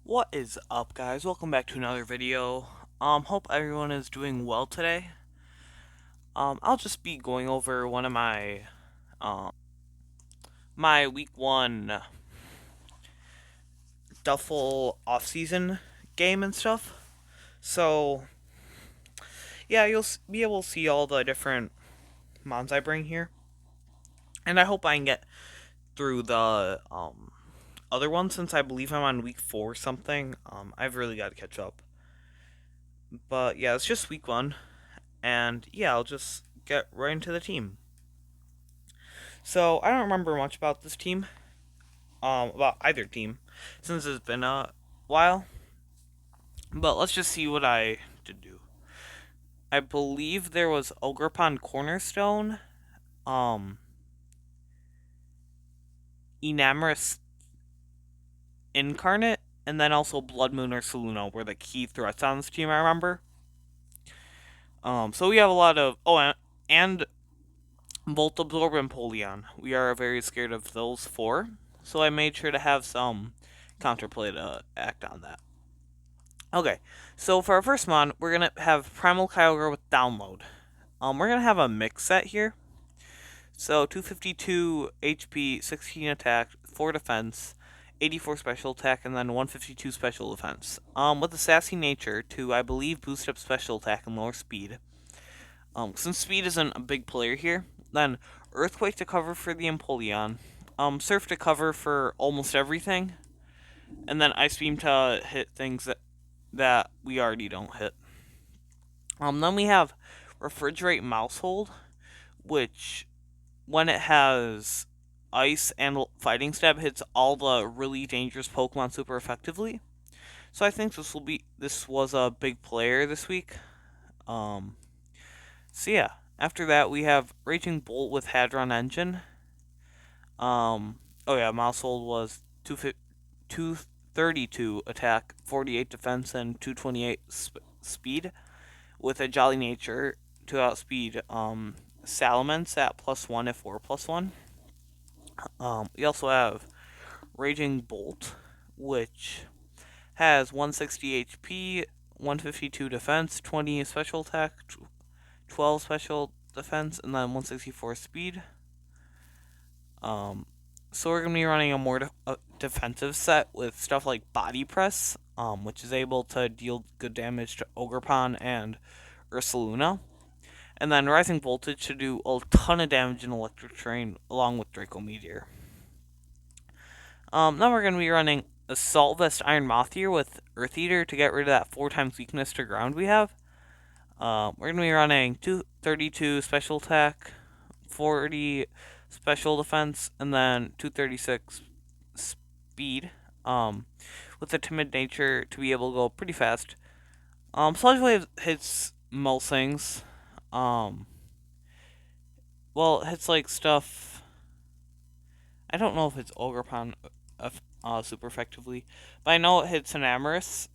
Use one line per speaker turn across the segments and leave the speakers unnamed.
What is up, guys? Welcome back to another video. Hope everyone is doing well today. I'll just be going over one of my week one Duffel off-season game and stuff. So yeah, you'll be able to see all the different mons I bring here, and I hope I can get through the other one since I believe I'm on week 4 or something. I've really got to catch up. But yeah, it's just week one, and yeah, I'll just get right into the team. So I don't remember much about this team, about either team, since it's been a while. But let's just see what I did do. I believe there was OGERPON Cornerstone, um, Enamorous Incarnate, and then also Blood Moon or Saluna were the key threats on this team. I remember. So we have a lot of and Volt Absorb and Polion. We are very scared of those four, so I made sure to have some counterplay to act on that. Okay, so for our first mon, we're gonna have Primal Kyogre with Download. We're gonna have a mix set here. So 252 HP, 16 attack, 4 defense, 84 special attack, and then 152 special defense. With a sassy nature to, I believe, boost up special attack and lower speed. Since speed isn't a big player here, then Earthquake to cover for the Empoleon, Surf to cover for almost everything, and then Ice Beam to hit things that we already don't hit. Then we have Refrigerate Mousehold, which when it has Ice and Fighting Stab hits all the really dangerous Pokemon super effectively. So I think this was a big player this week. So yeah, after that we have Raging Bolt with Hadron Engine. Oh yeah, Mousehold was 232 attack, 48 defense, and 228 speed, with a Jolly Nature to outspeed Salamence at +1 if we're +1. We also have Raging Bolt, which has 160 HP, 152 defense, 20 special attack, 12 special defense, and then 164 speed. So we're going to be running a more defensive set with stuff like Body Press, which is able to deal good damage to Ogerpon and Ursaluna. And then Rising Voltage should do a ton of damage in Electric Terrain along with Draco Meteor. Then we're going to be running Assault Vest Iron Moth here with Earth Eater to get rid of that 4 times weakness to ground we have. We're going to be running 232 special attack, 40 special defense, and then 236 speed. With a timid nature to be able to go pretty fast. Sludge Wave hits most things. Well, it hits like stuff. I don't know if it's Ogerpon super effectively, but I know it hits Enamorous.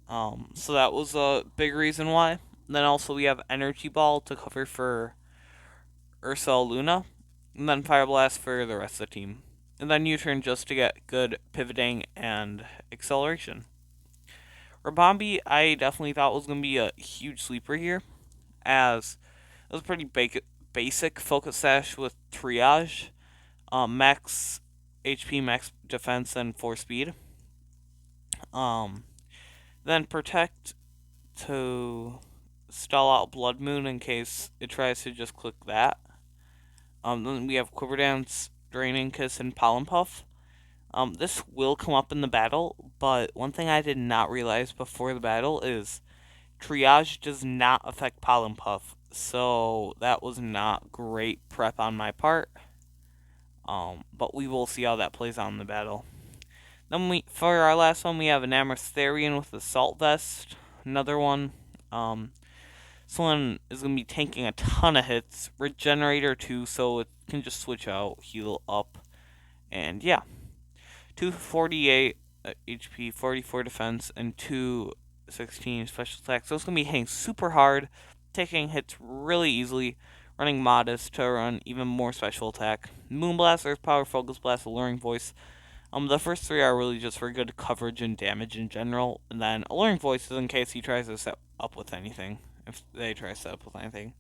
So that was a big reason why. Then also we have Energy Ball to cover for Ursaluna, and then Fire Blast for the rest of the team. And then U-turn just to get good pivoting and acceleration. Rabombi, I definitely thought was going to be a huge sleeper here, as it was pretty basic Focus Sash with Triage, max HP, max defense, and 4 speed. Then Protect to stall out Blood Moon in case it tries to just click that. Then we have Quiver Dance, Draining Kiss, and Pollen Puff. This will come up in the battle, but one thing I did not realize before the battle is Triage does not affect Pollen Puff, so that was not great prep on my part. But we will see how that plays out in the battle. Then for our last one, we have Enamorous Therian with Assault Vest. Another one. This one is going to be tanking a ton of hits. Regenerator too, so it can just switch out, heal up. And yeah. 248 HP, 44 defense, and 216 special attack. So it's going to be hitting super hard, taking hits really easily, running Modest to run even more special attack. Moonblast, Earth Power, Focus Blast, Alluring Voice, The first three are really just for good coverage and damage in general, and then Alluring Voice is in case he tries to set up with anything. If they try to set up with anything.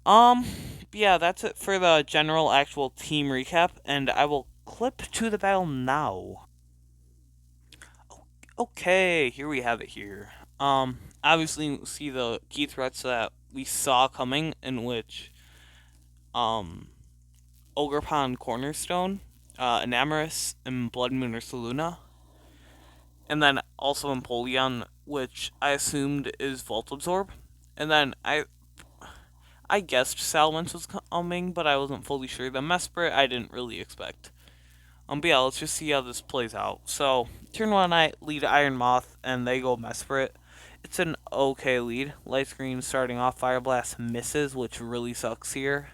Um, yeah, that's it for the general actual team recap, and I will clip to the battle now. Okay, here we have it here. Obviously you see the key threats that we saw coming, in which, um, OGERPON Cornerstone, Enamorus, and Blood Moon Ursa Luna. And then also Empoleon, which I assumed is Volt Absorb. And then I guessed Salamence was coming, but I wasn't fully sure. The Mesprit I didn't really expect. But yeah, let's just see how this plays out. So, turn 1 I lead Iron Moth, and they go Mesprit. It's an okay lead. Light Screen starting off, Fire Blast misses, which really sucks here.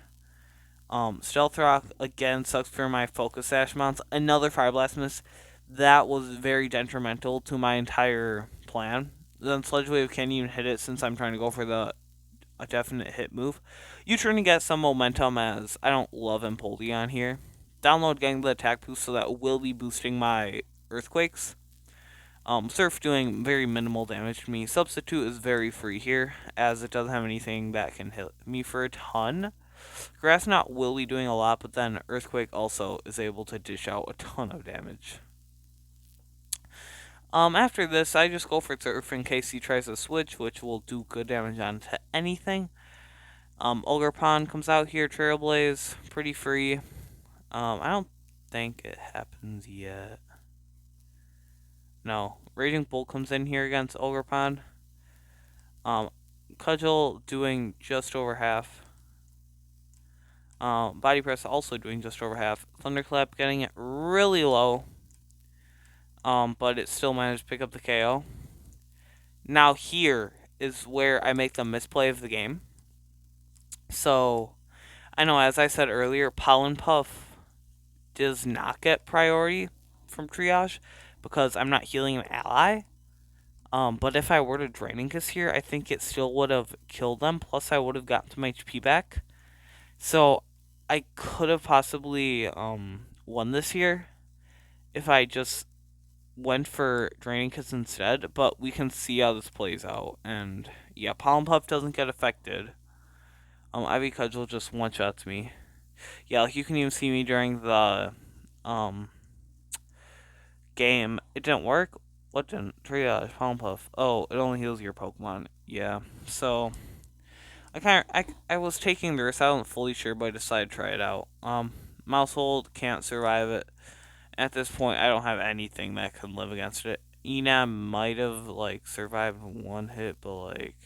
Stealth Rock, again, sucks for my Focus Sash mounts. Another Fire Blast miss. That was very detrimental to my entire plan. Then Sludge Wave can't even hit it since I'm trying to go for a definite hit move. U-turn to get some momentum, as I don't love Empoleon here. Download getting the attack boost, so that will be boosting my Earthquakes. Surf doing very minimal damage to me. Substitute is very free here, as it doesn't have anything that can hit me for a ton. Grass Knot will be doing a lot, but then Earthquake also is able to dish out a ton of damage. After this, I just go for Surf in case he tries to switch, which will do good damage onto anything. OGERPON comes out here, Trailblaze, pretty free. I don't think it happens yet. No, Raging Bolt comes in here against OGERPON. Cudgel doing just over half. Body Press also doing just over half. Thunderclap getting it really low. But it still managed to pick up the KO. Now here is where I make the misplay of the game. So, I know, as I said earlier, Pollen Puff does not get priority from Triage because I'm not healing an ally. But if I were to Draining Kiss here, I think it still would have killed them, plus I would have gotten some HP back. So, I could have possibly won this here if I just went for Draining Kiss instead, but we can see how this plays out. And yeah, Pollen Puff doesn't get affected. Ivy Cudgel just one-shots me. Yeah, like you can even see me during the game. It didn't work. What didn't? Triage, Pollen Puff. Oh, it only heals your Pokemon. Yeah, so I was taking the risk. I wasn't fully sure, but I decided to try it out. Mousehold can't survive it. At this point, I don't have anything that can live against it. Enam might have like survived one hit, but like,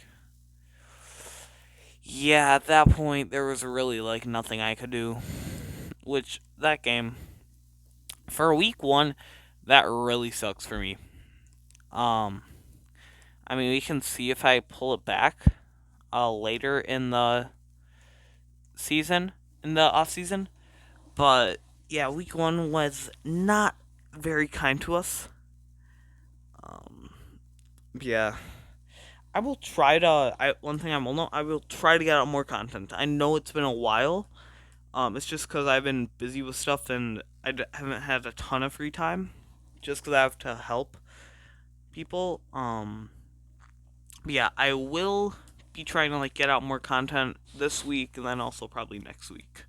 yeah, at that point there was really like nothing I could do. Which that game for week 1, that really sucks for me. I mean, we can see if I pull it back later in the season, in the off season. But yeah, week 1 was not very kind to us. Yeah, I will try to. One thing I will know, I will try to get out more content. I know it's been a while. It's just because I've been busy with stuff and haven't had a ton of free time. Just because I have to help people. Yeah, I will be trying to like get out more content this week and then also probably next week.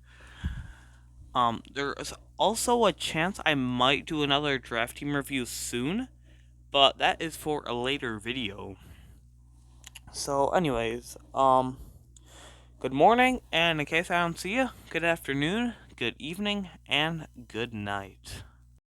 There is also a chance I might do another draft team review soon, but that is for a later video. So, anyways, good morning, and in case I don't see you, good afternoon, good evening, and good night.